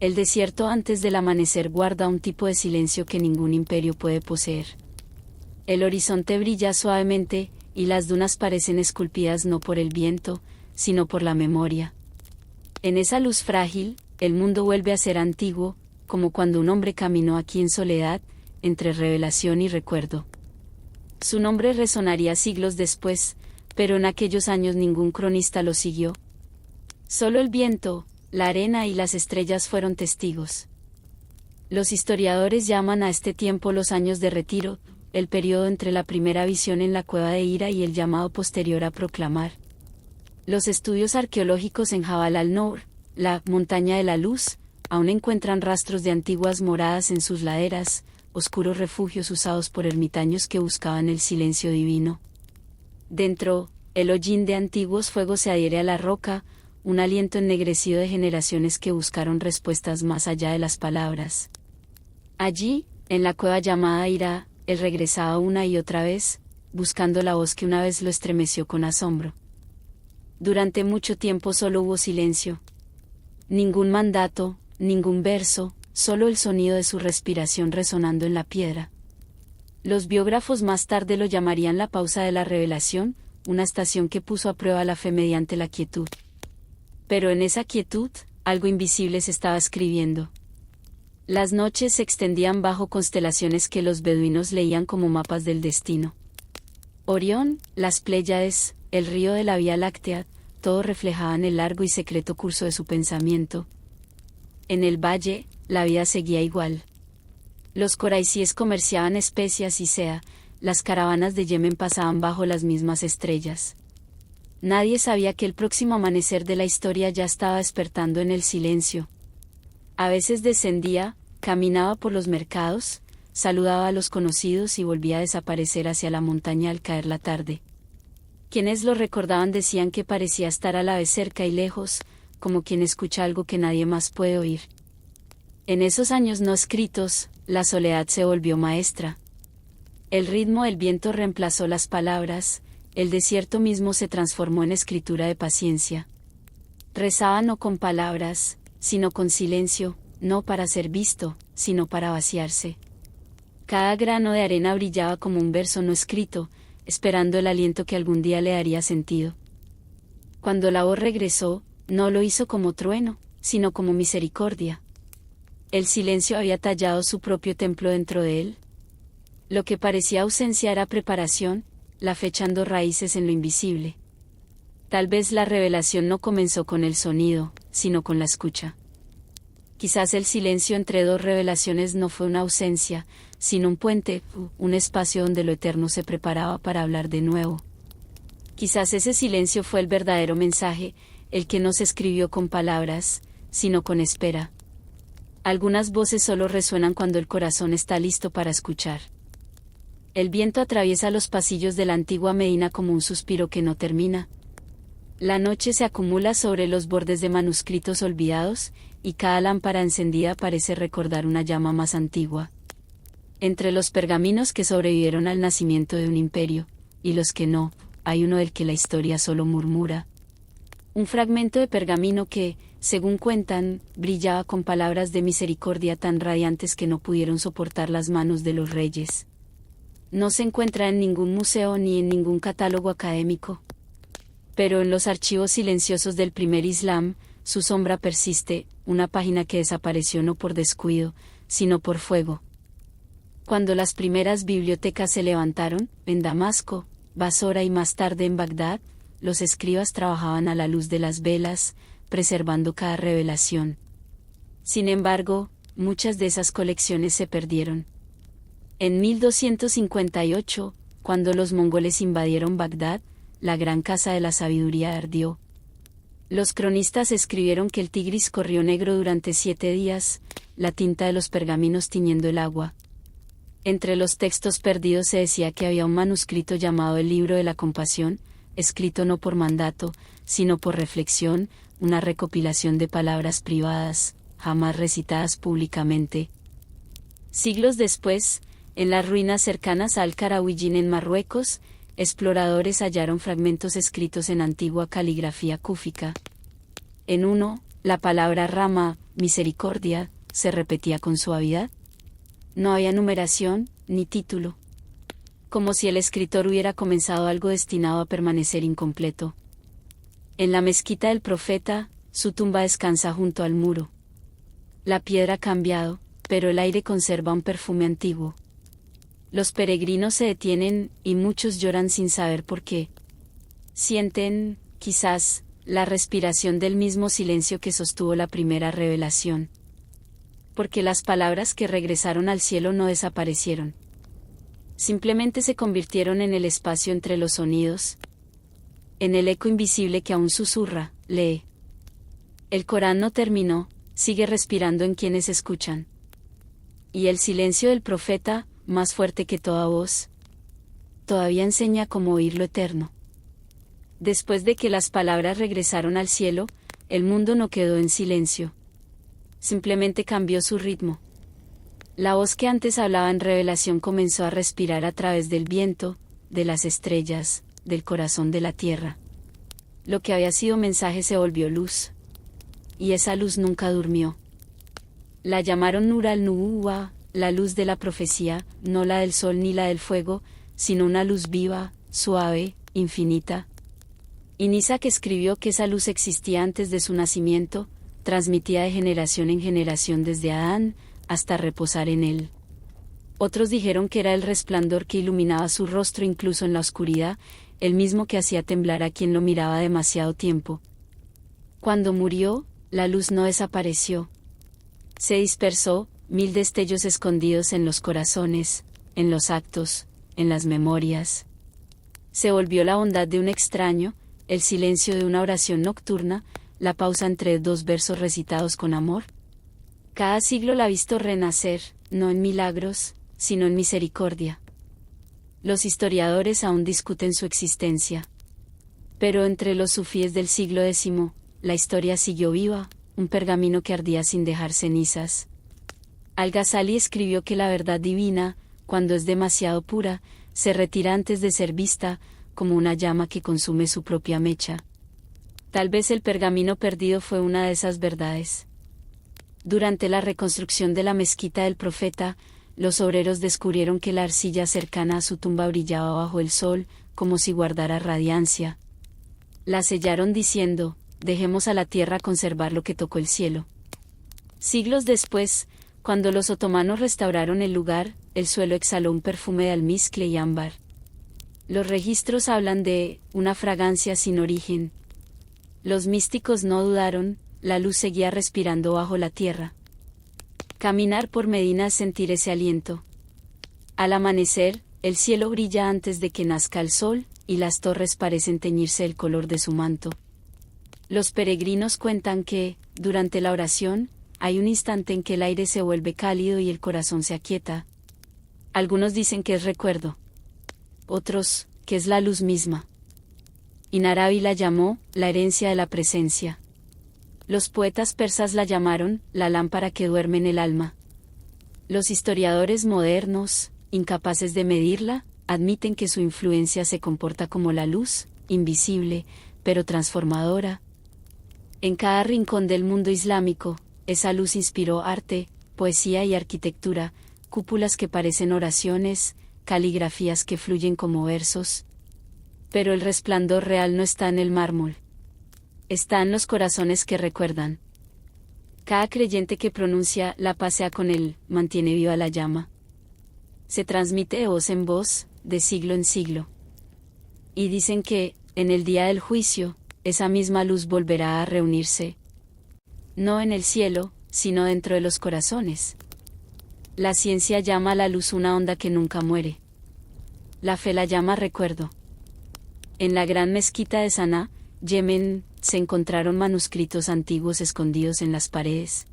El desierto antes del amanecer guarda un tipo de silencio que ningún imperio puede poseer. El horizonte brilla suavemente, y las dunas parecen esculpidas no por el viento, sino por la memoria. En esa luz frágil, el mundo vuelve a ser antiguo, como cuando un hombre caminó aquí en soledad, entre revelación y recuerdo. Su nombre resonaría siglos después, pero en aquellos años ningún cronista lo siguió. Solo el viento, la arena y las estrellas fueron testigos. Los historiadores llaman a este tiempo los años de retiro, el periodo entre la primera visión en la cueva de Hira y el llamado posterior a proclamar. Los estudios arqueológicos en Jabal al-Nour, la montaña de la luz, aún encuentran rastros de antiguas moradas en sus laderas, oscuros refugios usados por ermitaños que buscaban el silencio divino. Dentro, el hollín de antiguos fuegos se adhiere a la roca, un aliento ennegrecido de generaciones que buscaron respuestas más allá de las palabras. Allí, en la cueva llamada Hira, él regresaba una y otra vez, buscando la voz que una vez lo estremeció con asombro. Durante mucho tiempo solo hubo silencio. Ningún mandato, ningún verso, solo el sonido de su respiración resonando en la piedra. Los biógrafos más tarde lo llamarían la pausa de la revelación, una estación que puso a prueba la fe mediante la quietud. Pero en esa quietud, algo invisible se estaba escribiendo. Las noches se extendían bajo constelaciones que los beduinos leían como mapas del destino. Orión, las Pléyades, el río de la Vía Láctea, todo reflejaban el largo y secreto curso de su pensamiento. En el valle, la vida seguía igual. Los coraísíes comerciaban especias y sea, las caravanas de Yemen pasaban bajo las mismas estrellas. Nadie sabía que el próximo amanecer de la historia ya estaba despertando en el silencio. A veces descendía, caminaba por los mercados, saludaba a los conocidos y volvía a desaparecer hacia la montaña al caer la tarde. Quienes lo recordaban decían que parecía estar a la vez cerca y lejos, como quien escucha algo que nadie más puede oír. En esos años no escritos, la soledad se volvió maestra. El ritmo del viento reemplazó las palabras, el desierto mismo se transformó en escritura de paciencia. Rezaba no con palabras, sino con silencio, no para ser visto, sino para vaciarse. Cada grano de arena brillaba como un verso no escrito, esperando el aliento que algún día le daría sentido. Cuando la voz regresó, no lo hizo como trueno, sino como misericordia. El silencio había tallado su propio templo dentro de él. Lo que parecía ausencia era preparación, la fe echando raíces en lo invisible. Tal vez la revelación no comenzó con el sonido, sino con la escucha. Quizás el silencio entre dos revelaciones no fue una ausencia, sino un puente, un espacio donde lo eterno se preparaba para hablar de nuevo. Quizás ese silencio fue el verdadero mensaje, el que no se escribió con palabras, sino con espera. Algunas voces solo resuenan cuando el corazón está listo para escuchar. El viento atraviesa los pasillos de la antigua Medina como un suspiro que no termina. La noche se acumula sobre los bordes de manuscritos olvidados, y cada lámpara encendida parece recordar una llama más antigua. Entre los pergaminos que sobrevivieron al nacimiento de un imperio, y los que no, hay uno del que la historia solo murmura. Un fragmento de pergamino que, según cuentan, brillaba con palabras de misericordia tan radiantes que no pudieron soportar las manos de los reyes. No se encuentra en ningún museo ni en ningún catálogo académico. Pero en los archivos silenciosos del primer Islam, su sombra persiste, una página que desapareció no por descuido, sino por fuego. Cuando las primeras bibliotecas se levantaron, en Damasco, Basora y más tarde en Bagdad, los escribas trabajaban a la luz de las velas, preservando cada revelación. Sin embargo, muchas de esas colecciones se perdieron. En 1258, cuando los mongoles invadieron Bagdad, la gran casa de la sabiduría ardió. Los cronistas escribieron que el Tigris corrió negro durante 7 días, la tinta de los pergaminos tiñendo el agua. Entre los textos perdidos se decía que había un manuscrito llamado el Libro de la Compasión, escrito no por mandato, sino por reflexión, una recopilación de palabras privadas, jamás recitadas públicamente. Siglos después, en las ruinas cercanas a Al-Qarawiyyin en Marruecos, exploradores hallaron fragmentos escritos en antigua caligrafía cúfica. En uno, La palabra rama, misericordia, se repetía con suavidad. No había numeración, ni título. Como si el escritor hubiera comenzado algo destinado a permanecer incompleto. En la mezquita del profeta, su tumba descansa junto al muro. La piedra ha cambiado, pero el aire conserva un perfume antiguo. Los peregrinos se detienen, y muchos lloran sin saber por qué. Sienten, quizás, la respiración del mismo silencio que sostuvo la primera revelación. Porque las palabras que regresaron al cielo no desaparecieron. Simplemente se convirtieron en el espacio entre los sonidos, en el eco invisible que aún susurra, lee. El Corán no terminó, sigue respirando en quienes escuchan. Y el silencio del profeta, más fuerte que toda voz, todavía enseña cómo oír lo eterno. Después de que las palabras regresaron al cielo, el mundo no quedó en silencio. Simplemente cambió su ritmo. La voz que antes hablaba en revelación comenzó a respirar a través del viento, de las estrellas, del corazón de la tierra. Lo que había sido mensaje se volvió luz. Y esa luz nunca durmió. La llamaron Nur al-Nubuwa, la luz de la profecía, no la del sol ni la del fuego, sino una luz viva, suave, infinita. Y Isaac escribió que esa luz existía antes de su nacimiento, transmitida de generación en generación desde Adán, hasta reposar en él. Otros dijeron que era el resplandor que iluminaba su rostro incluso en la oscuridad, el mismo que hacía temblar a quien lo miraba demasiado tiempo. Cuando murió, la luz no desapareció. Se dispersó, 1000 destellos escondidos en los corazones, en los actos, en las memorias. Se volvió la bondad de un extraño, el silencio de una oración nocturna, la pausa entre 2 versos recitados con amor. Cada siglo la ha visto renacer, no en milagros, sino en misericordia. Los historiadores aún discuten su existencia. Pero entre los sufíes del siglo X, la historia siguió viva, un pergamino que ardía sin dejar cenizas. Al-Ghazali escribió que la verdad divina, cuando es demasiado pura, se retira antes de ser vista, como una llama que consume su propia mecha. Tal vez el pergamino perdido fue una de esas verdades. Durante la reconstrucción de la mezquita del profeta, los obreros descubrieron que la arcilla cercana a su tumba brillaba bajo el sol, como si guardara radiancia. La sellaron diciendo, dejemos a la tierra conservar lo que tocó el cielo. Siglos después, cuando los otomanos restauraron el lugar, el suelo exhaló un perfume de almizcle y ámbar. Los registros hablan de una fragancia sin origen. Los místicos no dudaron, la luz seguía respirando bajo la tierra. Caminar por Medina es sentir ese aliento. Al amanecer, el cielo brilla antes de que nazca el sol, y las torres parecen teñirse el color de su manto. Los peregrinos cuentan que, durante la oración, hay un instante en que el aire se vuelve cálido y el corazón se aquieta. Algunos dicen que es recuerdo. Otros, que es la luz misma. Ibn Arabi la llamó, la herencia de la presencia. Los poetas persas la llamaron, la lámpara que duerme en el alma. Los historiadores modernos, incapaces de medirla, admiten que su influencia se comporta como la luz, invisible, pero transformadora. En cada rincón del mundo islámico, esa luz inspiró arte, poesía y arquitectura, cúpulas que parecen oraciones, caligrafías que fluyen como versos. Pero el resplandor real no está en el mármol. Está en los corazones que recuerdan. Cada creyente que pronuncia la paz sea con él, mantiene viva la llama. Se transmite de voz en voz, de siglo en siglo. Y dicen que, en el día del juicio, esa misma luz volverá a reunirse. No en el cielo, sino dentro de los corazones. La ciencia llama a la luz una onda que nunca muere. La fe la llama recuerdo. En la gran mezquita de Saná, Yemen, se encontraron manuscritos antiguos escondidos en las paredes.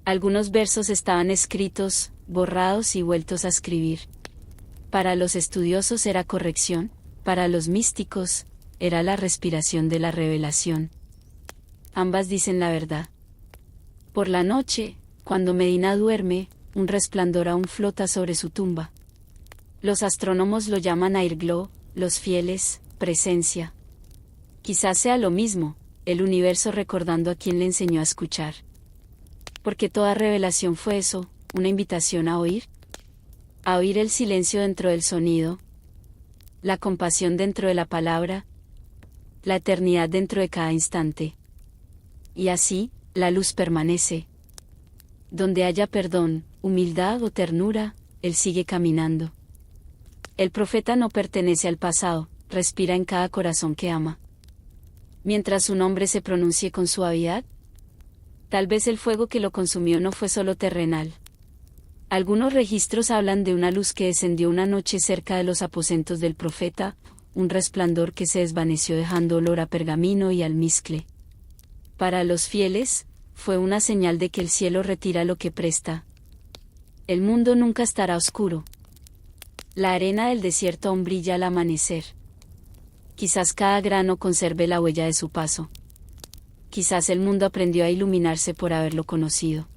Algunos versos estaban escritos, borrados y vueltos a escribir. Para los estudiosos era corrección, para los místicos, era la respiración de la revelación. Ambas dicen la verdad. Por la noche, cuando Medina duerme, un resplandor aún flota sobre su tumba. Los astrónomos lo llaman airglow, los fieles, presencia. Quizás sea lo mismo, el universo recordando a quien le enseñó a escuchar. Porque toda revelación fue eso, una invitación a oír el silencio dentro del sonido, la compasión dentro de la palabra, la eternidad dentro de cada instante. Y así, la luz permanece. Donde haya perdón, humildad o ternura, Él sigue caminando. El profeta no pertenece al pasado, respira en cada corazón que ama. Mientras su nombre se pronuncie con suavidad, tal vez el fuego que lo consumió no fue solo terrenal. Algunos registros hablan de una luz que descendió una noche cerca de los aposentos del profeta, un resplandor que se desvaneció dejando olor a pergamino y almizcle. Para los fieles, fue una señal de que el cielo retira lo que presta. El mundo nunca estará oscuro. La arena del desierto aún brilla al amanecer. Quizás cada grano conserve la huella de su paso. Quizás el mundo aprendió a iluminarse por haberlo conocido.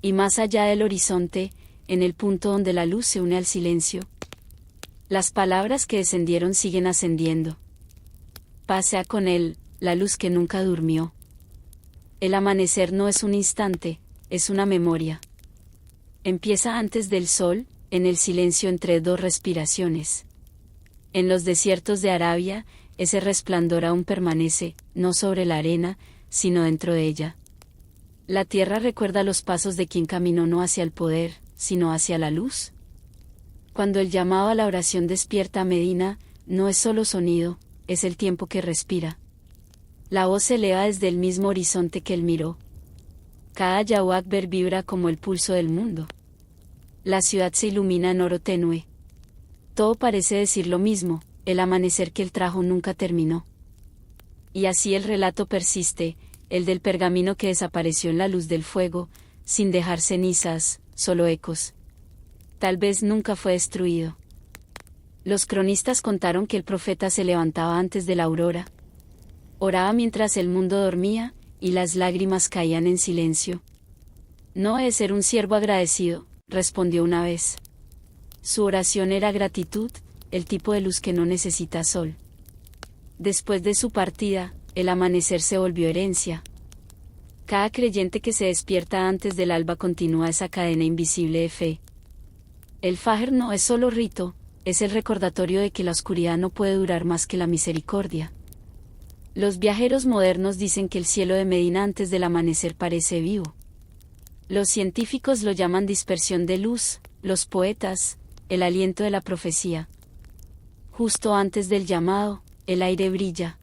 Y más allá del horizonte, en el punto donde la luz se une al silencio, las palabras que descendieron siguen ascendiendo. Pasea con él, la luz que nunca durmió. El amanecer no es un instante, es una memoria. Empieza antes del sol, en el silencio entre dos respiraciones. En los desiertos de Arabia, ese resplandor aún permanece, no sobre la arena, sino dentro de ella. La tierra recuerda los pasos de quien caminó no hacia el poder, sino hacia la luz. Cuando el llamado a la oración despierta a Medina, no es solo sonido, es el tiempo que respira. La voz se eleva desde el mismo horizonte que él miró. Cada Allahu Akbar vibra como el pulso del mundo. La ciudad se ilumina en oro tenue. Todo parece decir lo mismo, el amanecer que él trajo nunca terminó. Y así el relato persiste, el del pergamino que desapareció en la luz del fuego, sin dejar cenizas, solo ecos. Tal vez nunca fue destruido. Los cronistas contaron que el profeta se levantaba antes de la aurora. Oraba mientras el mundo dormía, y las lágrimas caían en silencio. No he de ser un siervo agradecido, respondió una vez. Su oración era gratitud, el tipo de luz que no necesita sol. Después de su partida, el amanecer se volvió herencia. Cada creyente que se despierta antes del alba continúa esa cadena invisible de fe. El Fajr no es solo rito, es el recordatorio de que la oscuridad no puede durar más que la misericordia. Los viajeros modernos dicen que el cielo de Medina antes del amanecer parece vivo. Los científicos lo llaman dispersión de luz, los poetas, el aliento de la profecía. Justo antes del llamado, el aire brilla.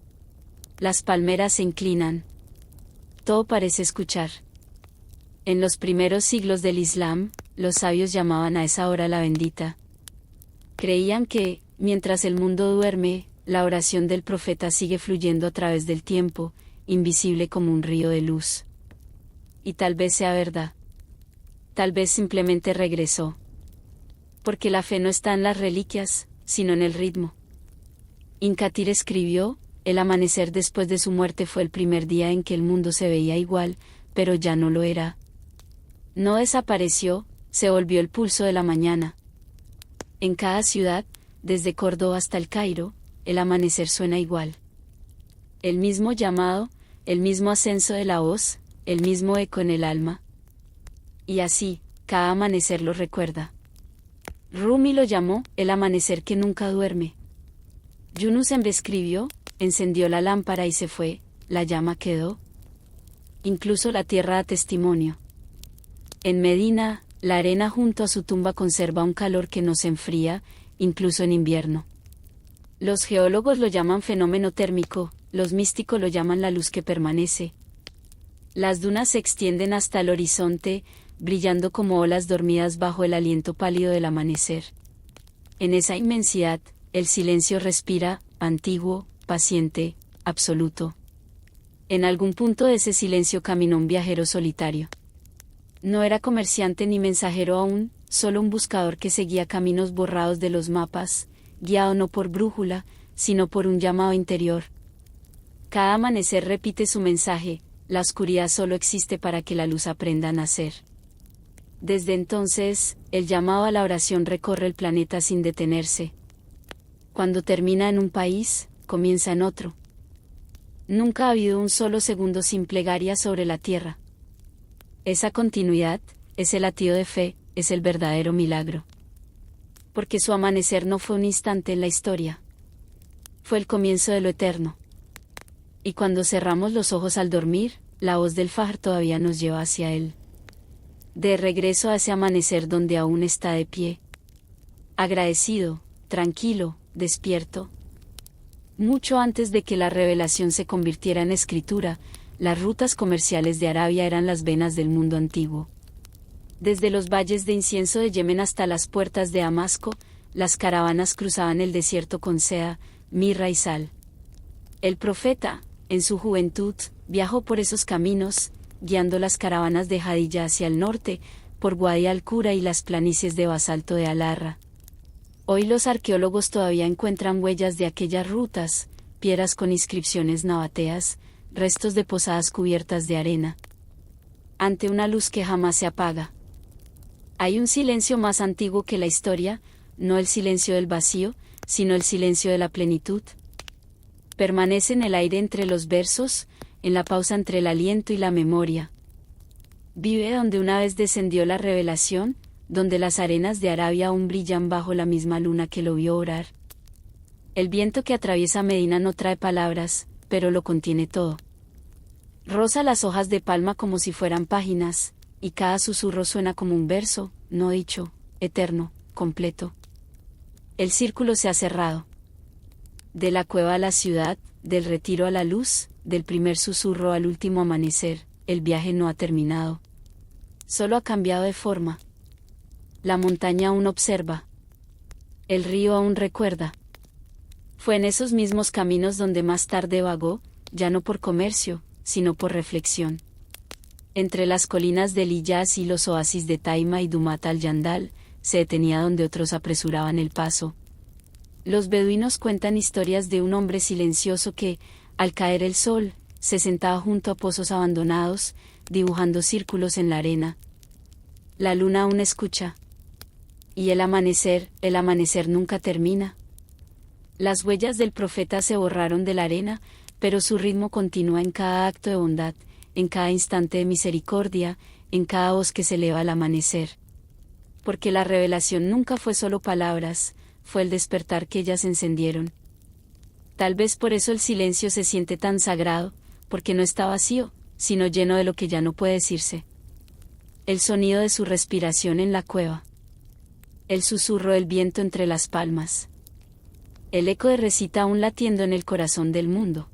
Las palmeras se inclinan. Todo parece escuchar. En los primeros siglos del Islam, los sabios llamaban a esa hora la bendita. Creían que, mientras el mundo duerme, la oración del profeta sigue fluyendo a través del tiempo, invisible como un río de luz. Y tal vez sea verdad. Tal vez simplemente regresó. Porque la fe no está en las reliquias, sino en el ritmo. Incatir escribió, el amanecer después de su muerte fue el primer día en que el mundo se veía igual, pero ya no lo era. No desapareció, se volvió el pulso de la mañana. En cada ciudad, desde Córdoba hasta el Cairo, el amanecer suena igual. El mismo llamado, el mismo ascenso de la voz, el mismo eco en el alma. Y así, cada amanecer lo recuerda. Rumi lo llamó, el amanecer que nunca duerme. Yunus escribió, encendió la lámpara y se fue, la llama quedó. Incluso la tierra da testimonio. En Medina, la arena junto a su tumba conserva un calor que no se enfría, incluso en invierno. Los geólogos lo llaman fenómeno térmico, los místicos lo llaman la luz que permanece. Las dunas se extienden hasta el horizonte, brillando como olas dormidas bajo el aliento pálido del amanecer. En esa inmensidad, el silencio respira, antiguo, paciente, absoluto. En algún punto de ese silencio caminó un viajero solitario. No era comerciante ni mensajero aún, solo un buscador que seguía caminos borrados de los mapas, guiado no por brújula, sino por un llamado interior. Cada amanecer repite su mensaje, la oscuridad solo existe para que la luz aprenda a nacer. Desde entonces, el llamado a la oración recorre el planeta sin detenerse. Cuando termina en un país, comienza en otro. Nunca ha habido un solo segundo sin plegaria sobre la tierra. Esa continuidad, ese latido de fe, es el verdadero milagro. Porque su amanecer no fue un instante en la historia. Fue el comienzo de lo eterno. Y cuando cerramos los ojos al dormir, la voz del Fajr todavía nos lleva hacia él. De regreso a ese amanecer donde aún está de pie. Agradecido, tranquilo, despierto. Mucho antes de que la revelación se convirtiera en escritura, las rutas comerciales de Arabia eran las venas del mundo antiguo. Desde los valles de incienso de Yemen hasta las puertas de Damasco, las caravanas cruzaban el desierto con seda, mirra y sal. El profeta, en su juventud, viajó por esos caminos, guiando las caravanas de Jadilla hacia el norte, por Wadi al-Qura y las planicies de basalto de Al-Arra. Hoy los arqueólogos todavía encuentran huellas de aquellas rutas, piedras con inscripciones nabateas, restos de posadas cubiertas de arena. Ante una luz que jamás se apaga. Hay un silencio más antiguo que la historia, no el silencio del vacío, sino el silencio de la plenitud. Permanece en el aire entre los versos, en la pausa entre el aliento y la memoria. Vive donde una vez descendió la revelación, donde las arenas de Arabia aún brillan bajo la misma luna que lo vio orar. El viento que atraviesa Medina no trae palabras, pero lo contiene todo. Roza las hojas de palma como si fueran páginas, y cada susurro suena como un verso, no dicho, eterno, completo. El círculo se ha cerrado. De la cueva a la ciudad, del retiro a la luz, del primer susurro al último amanecer, el viaje no ha terminado. Solo ha cambiado de forma. La montaña aún observa. El río aún recuerda. Fue en esos mismos caminos donde más tarde vagó, ya no por comercio, sino por reflexión. Entre las colinas del Hiyaz y los oasis de Taima y Dumat al-Yandal, se detenía donde otros apresuraban el paso. Los beduinos cuentan historias de un hombre silencioso que, al caer el sol, se sentaba junto a pozos abandonados, dibujando círculos en la arena. La luna aún escucha. Y el amanecer nunca termina. Las huellas del profeta se borraron de la arena, pero su ritmo continúa en cada acto de bondad, en cada instante de misericordia, en cada voz que se eleva al amanecer. Porque la revelación nunca fue solo palabras, fue el despertar que ellas encendieron. Tal vez por eso el silencio se siente tan sagrado, porque no está vacío, sino lleno de lo que ya no puede decirse. El sonido de su respiración en la cueva. El susurro del viento entre las palmas. El eco de Recita aún latiendo en el corazón del mundo.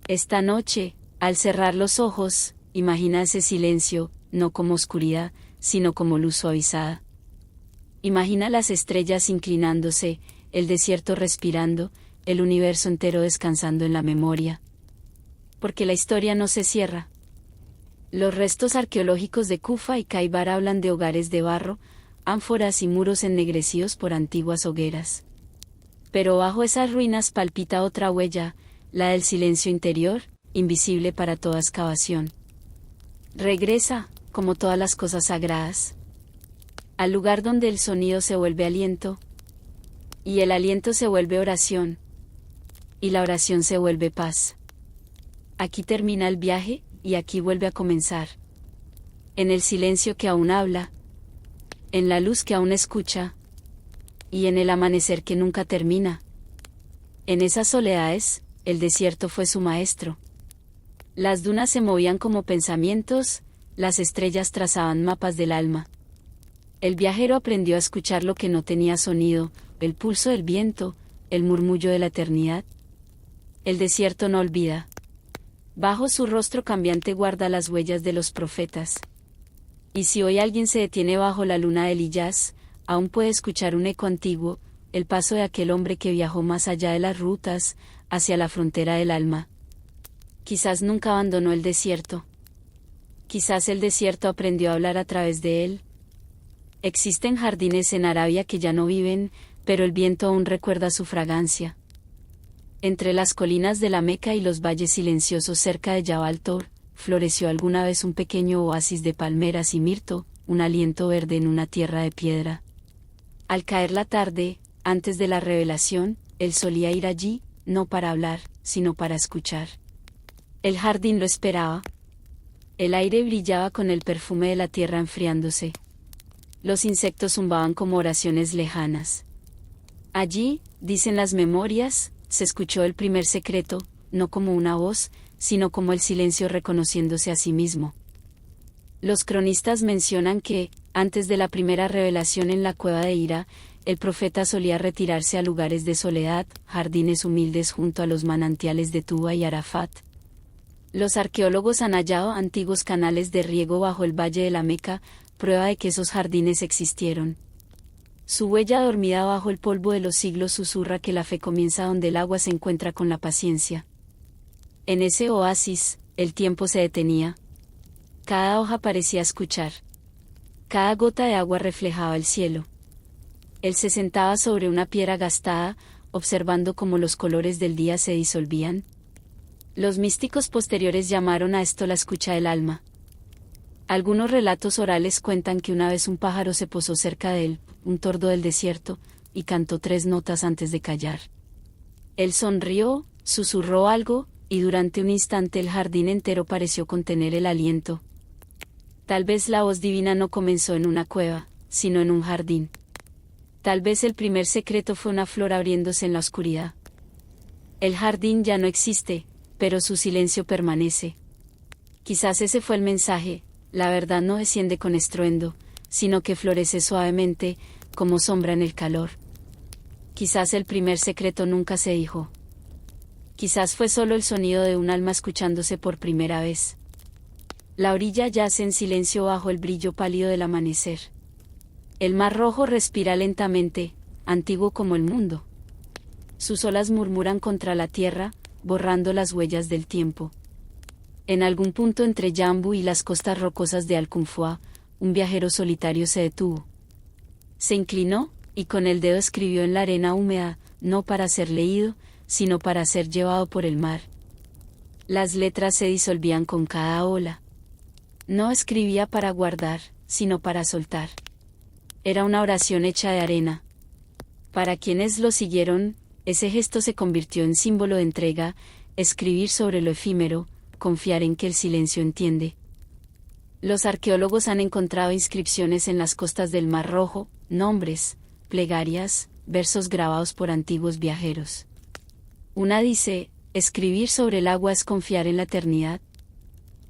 Esta noche, al cerrar los ojos, imagina ese silencio, no como oscuridad, sino como luz suavizada. Imagina las estrellas inclinándose, el desierto respirando, el universo entero descansando en la memoria. Porque la historia no se cierra. Los restos arqueológicos de Kufa y Khaybar hablan de hogares de barro, ánforas y muros ennegrecidos por antiguas hogueras. Pero bajo esas ruinas palpita otra huella, la del silencio interior, invisible para toda excavación. Regresa, como todas las cosas sagradas, al lugar donde el sonido se vuelve aliento, y el aliento se vuelve oración, y la oración se vuelve paz. Aquí termina el viaje, y aquí vuelve a comenzar. En el silencio que aún habla, en la luz que aún escucha, y en el amanecer que nunca termina. En esas soledades, el desierto fue su maestro. Las dunas se movían como pensamientos, las estrellas trazaban mapas del alma. El viajero aprendió a escuchar lo que no tenía sonido, el pulso del viento, el murmullo de la eternidad. El desierto no olvida. Bajo su rostro cambiante guarda las huellas de los profetas. Y si hoy alguien se detiene bajo la luna del Hiyaz, aún puede escuchar un eco antiguo, el paso de aquel hombre que viajó más allá de las rutas, hacia la frontera del alma. Quizás nunca abandonó el desierto. Quizás el desierto aprendió a hablar a través de él. Existen jardines en Arabia que ya no viven, pero el viento aún recuerda su fragancia. Entre las colinas de la Meca y los valles silenciosos cerca de Jabal Tor, floreció alguna vez un pequeño oasis de palmeras y mirto, un aliento verde en una tierra de piedra. Al caer la tarde, antes de la revelación, él solía ir allí, no para hablar, sino para escuchar. El jardín lo esperaba. El aire brillaba con el perfume de la tierra enfriándose. Los insectos zumbaban como oraciones lejanas. Allí, dicen las memorias, se escuchó el primer secreto, no como una voz, sino como el silencio reconociéndose a sí mismo. Los cronistas mencionan que, antes de la primera revelación en la cueva de Hira, el profeta solía retirarse a lugares de soledad, jardines humildes junto a los manantiales de Tuba y Arafat. Los arqueólogos han hallado antiguos canales de riego bajo el valle de la Meca, prueba de que esos jardines existieron. Su huella dormida bajo el polvo de los siglos susurra que la fe comienza donde el agua se encuentra con la paciencia. En ese oasis, el tiempo se detenía. Cada hoja parecía escuchar. Cada gota de agua reflejaba el cielo. Él se sentaba sobre una piedra gastada, observando cómo los colores del día se disolvían. Los místicos posteriores llamaron a esto la escucha del alma. Algunos relatos orales cuentan que una vez un pájaro se posó cerca de él, un tordo del desierto, y cantó 3 notas antes de callar. Él sonrió, susurró algo, y durante un instante el jardín entero pareció contener el aliento. Tal vez la voz divina no comenzó en una cueva, sino en un jardín. Tal vez el primer secreto fue una flor abriéndose en la oscuridad. El jardín ya no existe, pero su silencio permanece. Quizás ese fue el mensaje: la verdad no desciende con estruendo, sino que florece suavemente, como sombra en el calor. Quizás el primer secreto nunca se dijo. Quizás fue solo el sonido de un alma escuchándose por primera vez. La orilla yace en silencio bajo el brillo pálido del amanecer. El mar rojo respira lentamente, antiguo como el mundo. Sus olas murmuran contra la tierra, borrando las huellas del tiempo. En algún punto entre Yambu y las costas rocosas de Al-Kunfua, un viajero solitario se detuvo. Se inclinó, y con el dedo escribió en la arena húmeda, no para ser leído, sino para ser llevado por el mar. Las letras se disolvían con cada ola. No escribía para guardar, sino para soltar. Era una oración hecha de arena. Para quienes lo siguieron, ese gesto se convirtió en símbolo de entrega, escribir sobre lo efímero, confiar en que el silencio entiende. Los arqueólogos han encontrado inscripciones en las costas del Mar Rojo, nombres, plegarias, versos grabados por antiguos viajeros. Una dice: escribir sobre el agua es confiar en la eternidad.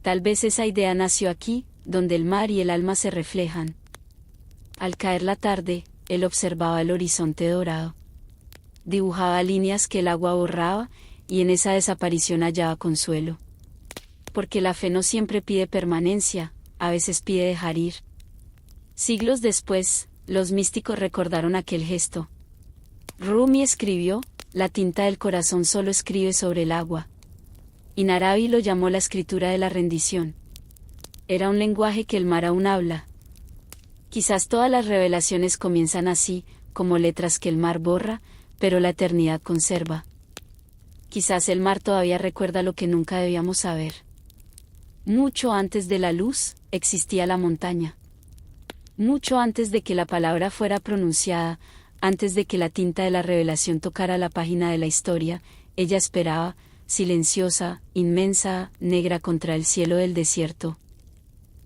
Tal vez esa idea nació aquí, donde el mar y el alma se reflejan. Al caer la tarde, él observaba el horizonte dorado. Dibujaba líneas que el agua borraba, y en esa desaparición hallaba consuelo. Porque la fe no siempre pide permanencia, a veces pide dejar ir. Siglos después, los místicos recordaron aquel gesto. Rumi escribió: la tinta del corazón solo escribe sobre el agua. Y Narabi lo llamó la escritura de la rendición. Era un lenguaje que el mar aún habla. Quizás todas las revelaciones comienzan así, como letras que el mar borra, pero la eternidad conserva. Quizás el mar todavía recuerda lo que nunca debíamos saber. Mucho antes de la luz, existía la montaña. Mucho antes de que la palabra fuera pronunciada, antes de que la tinta de la revelación tocara la página de la historia, ella esperaba, silenciosa, inmensa, negra contra el cielo del desierto.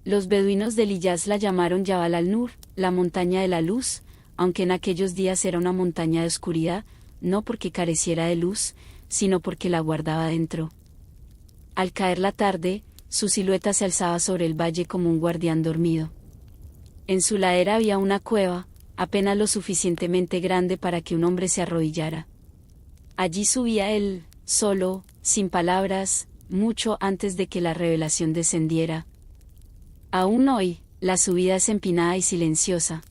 Los beduinos del Hiyaz la llamaron Jabal al-Nur, la montaña de la luz, aunque en aquellos días era una montaña de oscuridad, no porque careciera de luz, sino porque la guardaba dentro. Al caer la tarde, su silueta se alzaba sobre el valle como un guardián dormido. En su ladera había una cueva, apenas lo suficientemente grande para que un hombre se arrodillara. Allí subía él, solo, sin palabras, mucho antes de que la revelación descendiera. Aún hoy, la subida es empinada y silenciosa.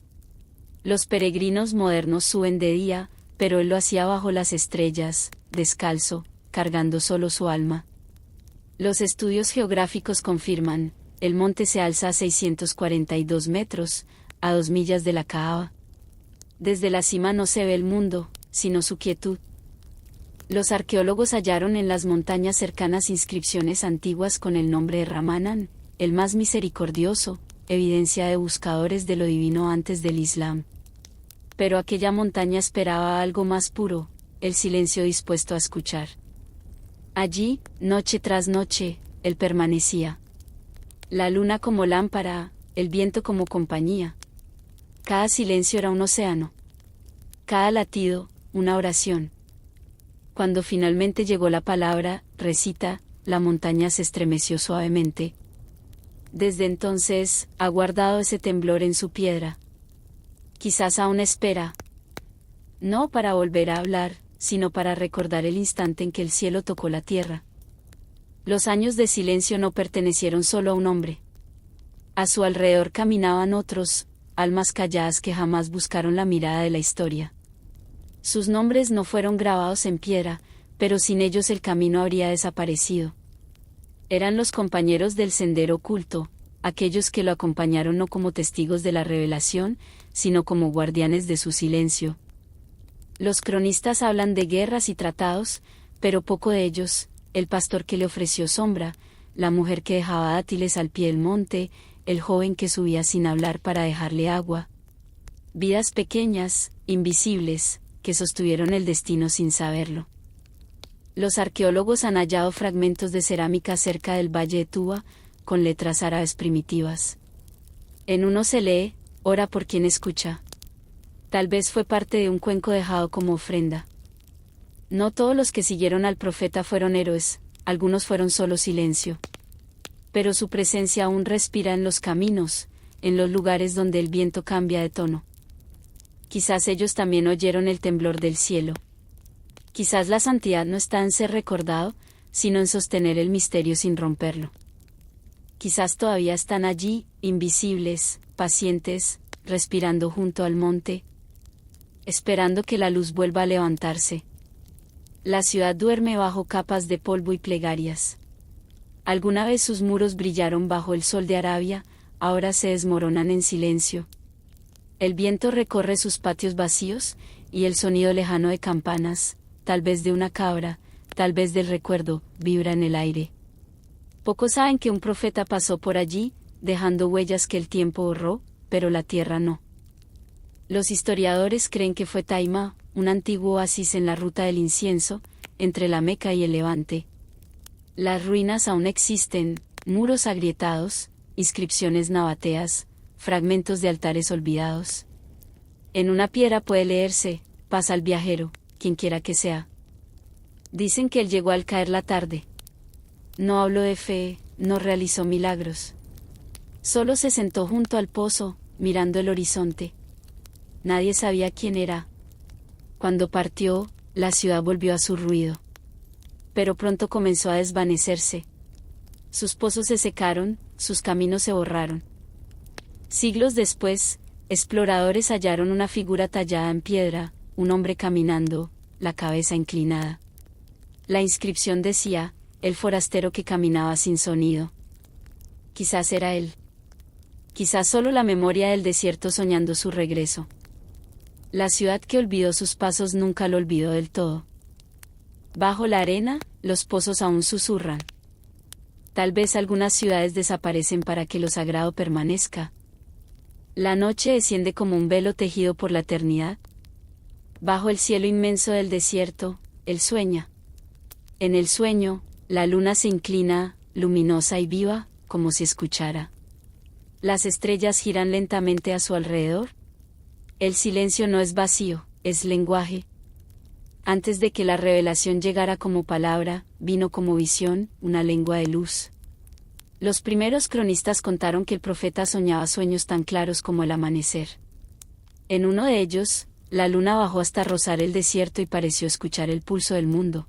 Los peregrinos modernos suben de día, pero él lo hacía bajo las estrellas, descalzo, cargando solo su alma. Los estudios geográficos confirman: el monte se alza a 642 metros, a 2 millas de la Kaaba. Desde la cima no se ve el mundo, sino su quietud. Los arqueólogos hallaron en las montañas cercanas inscripciones antiguas con el nombre de Ramanan, el más misericordioso, evidencia de buscadores de lo divino antes del Islam. Pero aquella montaña esperaba algo más puro, el silencio dispuesto a escuchar. Allí, noche tras noche, él permanecía. La luna como lámpara, el viento como compañía. Cada silencio era un océano. Cada latido, una oración. Cuando finalmente llegó la palabra, recita, la montaña se estremeció suavemente. Desde entonces, ha guardado ese temblor en su piedra. Quizás aún espera. No para volver a hablar, sino para recordar el instante en que el cielo tocó la tierra. Los años de silencio no pertenecieron solo a un hombre. A su alrededor caminaban otros, almas calladas que jamás buscaron la mirada de la historia. Sus nombres no fueron grabados en piedra, pero sin ellos el camino habría desaparecido. Eran los compañeros del sendero oculto, aquellos que lo acompañaron no como testigos de la revelación, sino como guardianes de su silencio. Los cronistas hablan de guerras y tratados, pero poco de ellos, el pastor que le ofreció sombra, la mujer que dejaba dátiles al pie del monte, el joven que subía sin hablar para dejarle agua. Vidas pequeñas, invisibles, que sostuvieron el destino sin saberlo. Los arqueólogos han hallado fragmentos de cerámica cerca del valle de Tuba, con letras árabes primitivas. En uno se lee, ora por quien escucha. Tal vez fue parte de un cuenco dejado como ofrenda. No todos los que siguieron al profeta fueron héroes, algunos fueron solo silencio. Pero su presencia aún respira en los caminos, en los lugares donde el viento cambia de tono. Quizás ellos también oyeron el temblor del cielo. Quizás la santidad no está en ser recordado, sino en sostener el misterio sin romperlo. Quizás todavía están allí, invisibles, pacientes, respirando junto al monte, esperando que la luz vuelva a levantarse. La ciudad duerme bajo capas de polvo y plegarias. Alguna vez sus muros brillaron bajo el sol de Arabia, ahora se desmoronan en silencio. El viento recorre sus patios vacíos, y el sonido lejano de campanas, tal vez de una cabra, tal vez del recuerdo, vibra en el aire. Pocos saben que un profeta pasó por allí, dejando huellas que el tiempo borró, pero la tierra no. Los historiadores creen que fue Taima, un antiguo oasis en la ruta del incienso, entre la Meca y el Levante. Las ruinas aún existen, muros agrietados, inscripciones nabateas, fragmentos de altares olvidados. En una piedra puede leerse, pasa al viajero, quien quiera que sea. Dicen que él llegó al caer la tarde. No habló de fe, no realizó milagros. Solo se sentó junto al pozo, mirando el horizonte. Nadie sabía quién era. Cuando partió, la ciudad volvió a su ruido. Pero pronto comenzó a desvanecerse. Sus pozos se secaron, sus caminos se borraron. Siglos después, exploradores hallaron una figura tallada en piedra, un hombre caminando, la cabeza inclinada. La inscripción decía, el forastero que caminaba sin sonido. Quizás era él. Quizás solo la memoria del desierto soñando su regreso. La ciudad que olvidó sus pasos nunca lo olvidó del todo. Bajo la arena, los pozos aún susurran. Tal vez algunas ciudades desaparecen para que lo sagrado permanezca. La noche desciende como un velo tejido por la eternidad. Bajo el cielo inmenso del desierto, él sueña. En el sueño, la luna se inclina, luminosa y viva, como si escuchara. Las estrellas giran lentamente a su alrededor. El silencio no es vacío, es lenguaje. Antes de que la revelación llegara como palabra, vino como visión, una lengua de luz. Los primeros cronistas contaron que el profeta soñaba sueños tan claros como el amanecer. En uno de ellos, la luna bajó hasta rozar el desierto y pareció escuchar el pulso del mundo.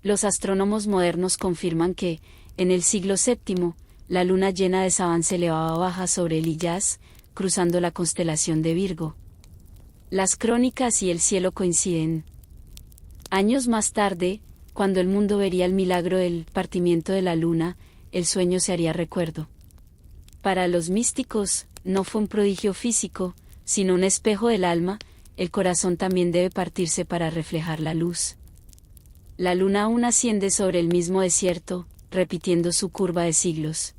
Los astrónomos modernos confirman que, en el siglo VII, la luna llena de Sabán se elevaba baja sobre el Hiyaz, cruzando la constelación de Virgo. Las crónicas y el cielo coinciden. Años más tarde, cuando el mundo vería el milagro del partimiento de la luna, el sueño se haría recuerdo. Para los místicos, no fue un prodigio físico, sino un espejo del alma, el corazón también debe partirse para reflejar la luz. La luna aún asciende sobre el mismo desierto, repitiendo su curva de siglos.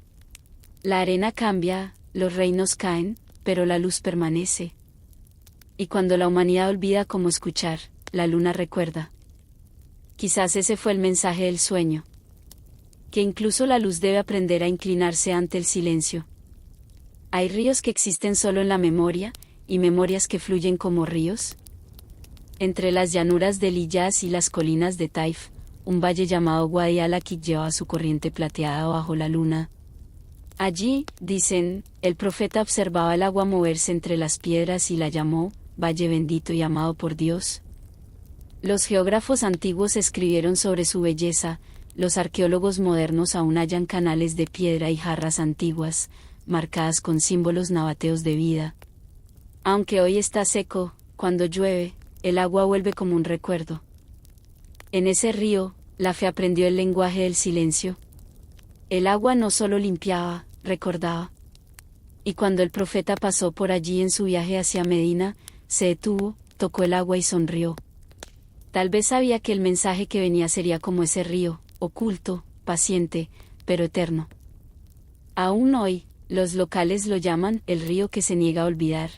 La arena cambia, los reinos caen, pero la luz permanece. Y cuando la humanidad olvida cómo escuchar, la luna recuerda. Quizás ese fue el mensaje del sueño. Que incluso la luz debe aprender a inclinarse ante el silencio. ¿Hay ríos que existen solo en la memoria, y memorias que fluyen como ríos? Entre las llanuras del Hiyaz y las colinas de Taif, un valle llamado Wadi al-Aqiq lleva su corriente plateada bajo la luna. Allí, dicen, el profeta observaba el agua moverse entre las piedras y la llamó, Valle bendito y amado por Dios. Los geógrafos antiguos escribieron sobre su belleza, los arqueólogos modernos aún hallan canales de piedra y jarras antiguas, marcadas con símbolos nabateos de vida. Aunque hoy está seco, cuando llueve, el agua vuelve como un recuerdo. En ese río, la fe aprendió el lenguaje del silencio. El agua no solo limpiaba, recordaba. Y cuando el profeta pasó por allí en su viaje hacia Medina, se detuvo, tocó el agua y sonrió. Tal vez sabía que el mensaje que venía sería como ese río, oculto, paciente, pero eterno. Aún hoy, los locales lo llaman el río que se niega a olvidar.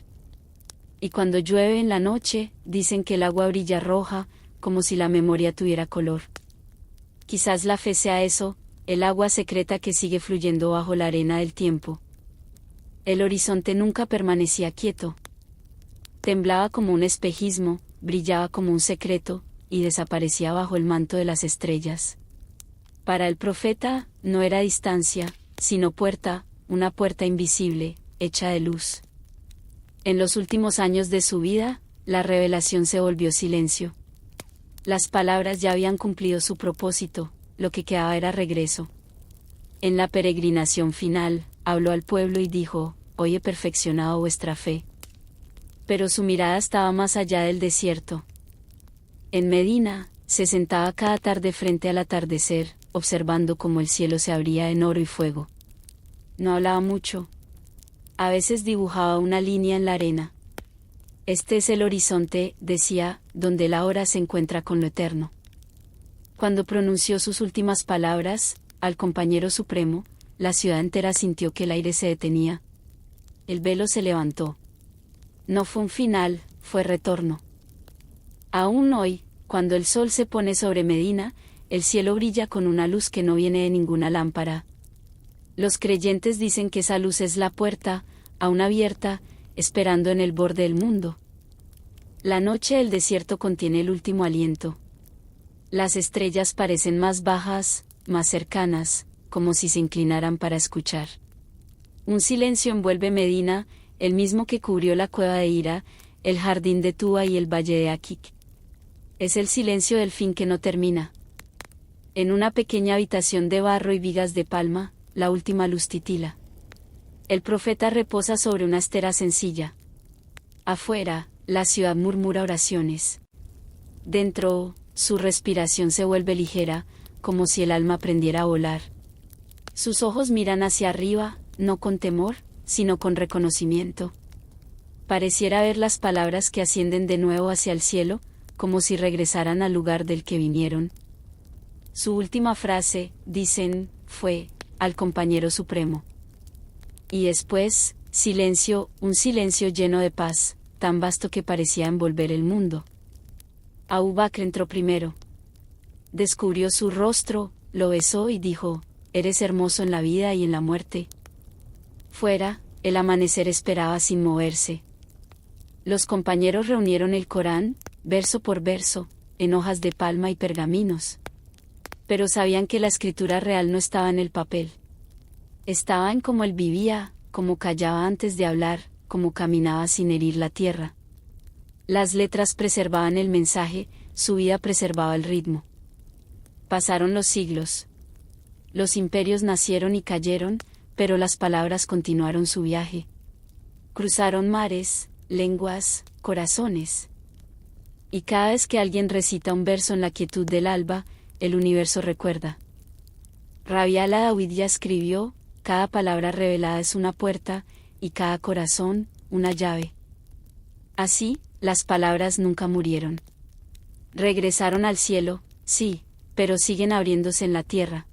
Y cuando llueve en la noche, dicen que el agua brilla roja, como si la memoria tuviera color. Quizás la fe sea eso, el agua secreta que sigue fluyendo bajo la arena del tiempo. El horizonte nunca permanecía quieto. Temblaba como un espejismo, brillaba como un secreto, y desaparecía bajo el manto de las estrellas. Para el profeta, no era distancia, sino puerta, una puerta invisible, hecha de luz. En los últimos años de su vida, la revelación se volvió silencio. Las palabras ya habían cumplido su propósito, lo que quedaba era regreso. En la peregrinación final, habló al pueblo y dijo, hoy he perfeccionado vuestra fe. Pero su mirada estaba más allá del desierto. En Medina, se sentaba cada tarde frente al atardecer, observando cómo el cielo se abría en oro y fuego. No hablaba mucho. A veces dibujaba una línea en la arena. Este es el horizonte, decía, donde la hora se encuentra con lo eterno. Cuando pronunció sus últimas palabras, al compañero supremo, la ciudad entera sintió que el aire se detenía. El velo se levantó. No fue un final, fue retorno. Aún hoy, cuando el sol se pone sobre Medina, el cielo brilla con una luz que no viene de ninguna lámpara. Los creyentes dicen que esa luz es la puerta, aún abierta, esperando en el borde del mundo. La noche del desierto contiene el último aliento. Las estrellas parecen más bajas, más cercanas, como si se inclinaran para escuchar. Un silencio envuelve Medina, el mismo que cubrió la cueva de Hira, el jardín de Túa y el valle de Aqiq. Es el silencio del fin que no termina. En una pequeña habitación de barro y vigas de palma, la última luz titila. El profeta reposa sobre una estera sencilla. Afuera, la ciudad murmura oraciones. Dentro, su respiración se vuelve ligera, como si el alma aprendiera a volar. Sus ojos miran hacia arriba, no con temor, sino con reconocimiento. Pareciera ver las palabras que ascienden de nuevo hacia el cielo, como si regresaran al lugar del que vinieron. Su última frase, dicen, fue, al compañero supremo. Y después, silencio, un silencio lleno de paz, tan vasto que parecía envolver el mundo. Abú Bakr entró primero. Descubrió su rostro, lo besó y dijo, eres hermoso en la vida y en la muerte. Fuera, el amanecer esperaba sin moverse. Los compañeros reunieron el Corán, verso por verso, en hojas de palma y pergaminos. Pero sabían que la escritura real no estaba en el papel. Estaba en cómo él vivía, cómo callaba antes de hablar, cómo caminaba sin herir la tierra. Las letras preservaban el mensaje, su vida preservaba el ritmo. Pasaron los siglos. Los imperios nacieron y cayeron, pero las palabras continuaron su viaje. Cruzaron mares, lenguas, corazones. Y cada vez que alguien recita un verso en la quietud del alba, el universo recuerda. Rabi al-Adawi ya escribió, cada palabra revelada es una puerta, y cada corazón, una llave. Así, las palabras nunca murieron. Regresaron al cielo, sí, pero siguen abriéndose en la tierra.